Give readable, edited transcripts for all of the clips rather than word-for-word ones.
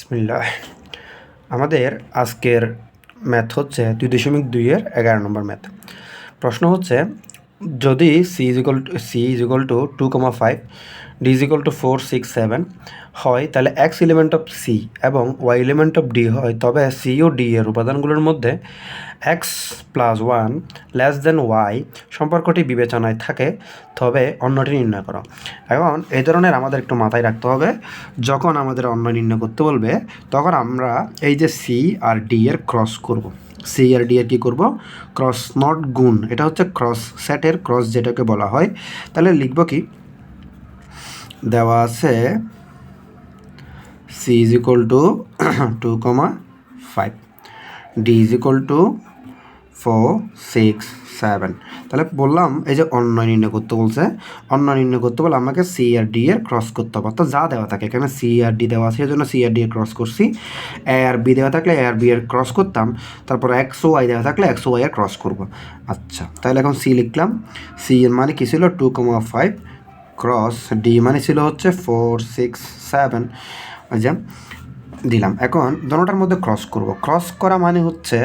বিসমিল্লাহ। আমাদের আজকের ম্যাথ হচ্ছে 2.2-এর 11 নম্বর ম্যাথ। প্রশ্ন হচ্ছে, যদি c is equal to 2,5, d is equal to 4, 6, 7 হয়, তাহলে x এলিমেন্ট অফ c এবং y এলিমেন্ট অফ d হয়, তবে c ও d এর উপাদানগুলোর মধ্যে x + 1 y সম্পর্কটি বিবেচনায় থাকে, তবে অন্যটি নির্ণয় করো। এখন এই ধরনের আমাদের একটু মাথায় রাখতে হবে, যখন আমাদের অন্য নির্ণয় করতে বলবে তখন আমরা এই যে c আর d এর ক্রস করব। সি আর ডি এর কী করবো? ক্রস, নট গুণ। এটা হচ্ছে ক্রস, সেটের ক্রস যেটাকে বলা হয়। তাহলে লিখব কি, দেওয়া আছে c is equal to 2,5, d is equal to 4, 6, 7। তাহলে বললাম এই যে অন্যয় নির্ণয় করতে বলছে, অন্যয় নির্ণয় করতে বলে আমাকে সি আর ডি এর ক্রস করতে হবে। অর্থাৎ যা দেওয়া থাকে, এখানে সি আর ডি দেওয়া আছে, সেই জন্য সি আর ডি এর ক্রস করছি। এ আর বি দেওয়া থাকলে এ আর বি এর ক্রস করতাম, তারপর এক্স ও ওয়াই দেওয়া থাকলে এক্স ও ওয়াই এর ক্রস করবো। আচ্ছা, তাহলে এখন সি লিখলাম। সি এর মানে কী ছিল? 2,5 ক্রস ডি মানে ছিল হচ্ছে 4, 6, 7। আচ্ছা, দিলাম। এখন দোনোটার মধ্যে ক্রস করব। ক্রস করা মানে হচ্ছে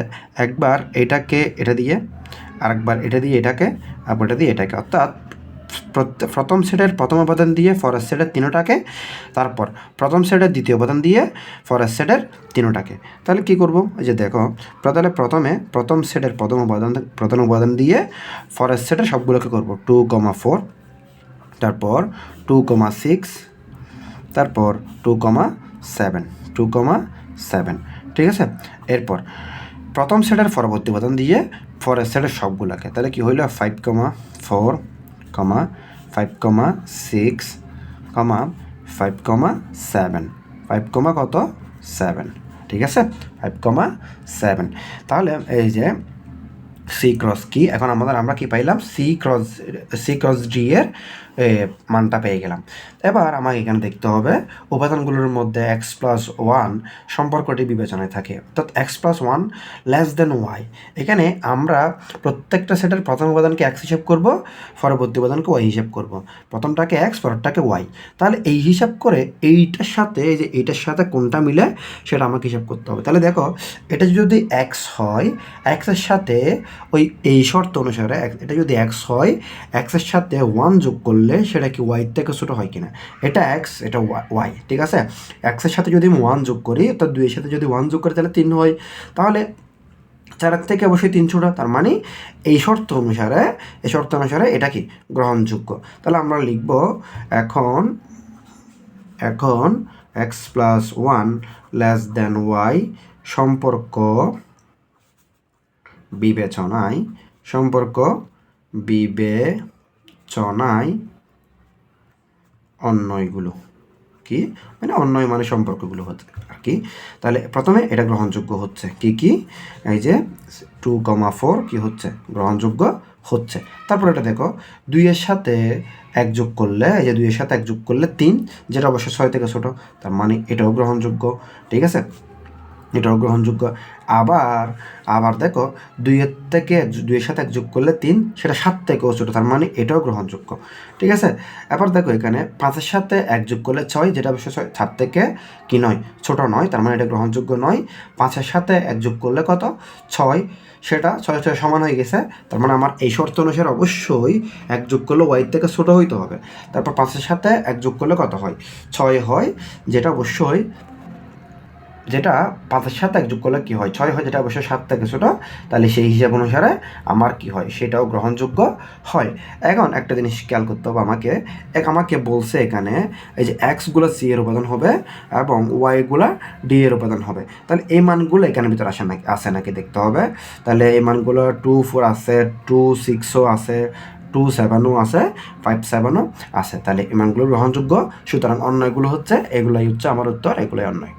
একবার এটাকে এটা দিয়ে, আরেকবার এটা দিয়ে এটাকে, আবার এটা দিয়ে এটাকে। অর্থাৎ প্রথম সেটের প্রথম উপাদান দিয়ে ফরেস্ট সেটের তিনোটাকে, তারপর প্রথম সেটের দ্বিতীয় উপাদান দিয়ে ফরেস্ট সেটের তিনোটাকে। তাহলে কী করব? এই যে দেখো, তাহলে প্রথমে প্রথম সেটের প্রথম উপাদান দিয়ে ফরেস্ট সেটের সবগুলোকে করব। 2,4, তারপর 2,6, তারপর 2,7, ঠিক আছে। এরপর প্রথম সেটের পরবর্তী উপাদান দিয়ে ফরেস্ট সেটের সবগুলোকে। তাহলে কি হইল? 5,4, 5,6, 5,7, 5, কত? 7, ঠিক আছে, 5,7। তাহলে এই যে সি ক্রস কি, এখন আমরা কি পাইলাম? সি ক্রস ডি এর মানটা পেয়ে গেলাম। এবার আমাকে এখানে দেখতে হবে উপাদানগুলোর মধ্যে এক্স প্লাস ওয়ান সম্পর্কটি বিবেচনায় থাকে, অর্থাৎ এক্স প্লাস ওয়ান ওয়াই। এখানে আমরা প্রত্যেকটা সেটের প্রথম উপাদানকে এক্স হিসাব করব, পরবর্তী উপাদানকে ওয়াই হিসাব করব। প্রথমটাকে এক্স, পরেরটাকে ওয়াই। তাহলে এই হিসাব করে এইটার সাথে, এই যে এইটার সাথে কোনটা মিলে সেটা আমাকে হিসাব করতে হবে। তাহলে দেখো, এটা যদি এক্স হয়, এক্সের সাথে ওই এই শর্ত অনুসারে এটা যদি এক্স হয়, এক্সের সাথে ওয়ান যোগ করলে সেটা কি ওয়াই থেকে ছোটো হয় কিনা? এটা এক্স, এটা ওয়াই, ঠিক আছে। এক্সের সাথে যদি আমি ওয়ান যোগ করি, অর্থাৎ 2 এর সাথে যদি ওয়ান যোগ করি তাহলে 3 হয়। তাহলে 4 থেকে অবশ্যই 3 ছোটো, তার মানে এই শর্ত অনুসারে এটা কি গ্রহণযোগ্য। তাহলে আমরা লিখব এখন এক্স প্লাস ওয়ান ওয়াই সম্পর্ক বিবেচনায় অন্যয়গুলো কি, মানে অন্যয় মানে সম্পর্কগুলো হচ্ছে আর কি। তাহলে প্রথমে এটা গ্রহণযোগ্য হচ্ছে কি, এই যে 2,4 কি হচ্ছে? গ্রহণযোগ্য হচ্ছে। তারপর এটা দেখো, 2 এর সাথে 1 যোগ করলে, এই যে 2 এর সাথে 1 যোগ করলে 3, যেটা অবশ্য 6 থেকে ছোটো, তার মানে এটাও গ্রহণযোগ্য, ঠিক আছে, এটাও গ্রহণযোগ্য। আবার দেখো, 2 এর সাথে 1 যোগ করলে 3, সেটা 7 থেকেও ছোটো, তার মানে এটাও গ্রহণযোগ্য, ঠিক আছে। এবার দেখো, এখানে 5-এর সাথে 1 যোগ করলে 6, যেটা অবশ্য 7 থেকে কি নয়, ছোটো নয়, তার মানে এটা গ্রহণযোগ্য নয়। 5-এর সাথে 1 যোগ করলে কত? 6, সেটা 6 সমান হয়ে গেছে, তার মানে আমার এই শর্ত অনুসারে অবশ্যই 1 যোগ করলে ওয়াই থেকে ছোটো হইতে হবে। তারপর 5-এর সাথে 1 যোগ করলে কত হয়? 6 হয়, যেটা 5-এর সাথে 1 যোগ করলে কী হয়? 6 হয়, যেটা অবশ্যই 7 থেকে ছোটো। তাহলে সেই হিসাব অনুসারে আমার কি হয়? সেটাও গ্রহণযোগ্য হয়। এখন একটা জিনিস খেয়াল করতে হবে আমাকে বলছে এখানে, এই যে এক্সগুলো সি এর উপাদান হবে এবং ওয়াইগুলো ডি এর উপাদান হবে। তাহলে এই মানগুলো এখানে ভিতরে আসে নাকি দেখতে হবে। তাহলে এই মানগুলো 2, 4 আছে, 2, 6ও আছে, 2, 7ও আছে, 5, 7ও আছে। তাহলে এই মানগুলো গ্রহণযোগ্য, সুতরাং অন্যগুলো হচ্ছে, এগুলাই হচ্ছে আমার উত্তর, এগুলোই অন্যয়।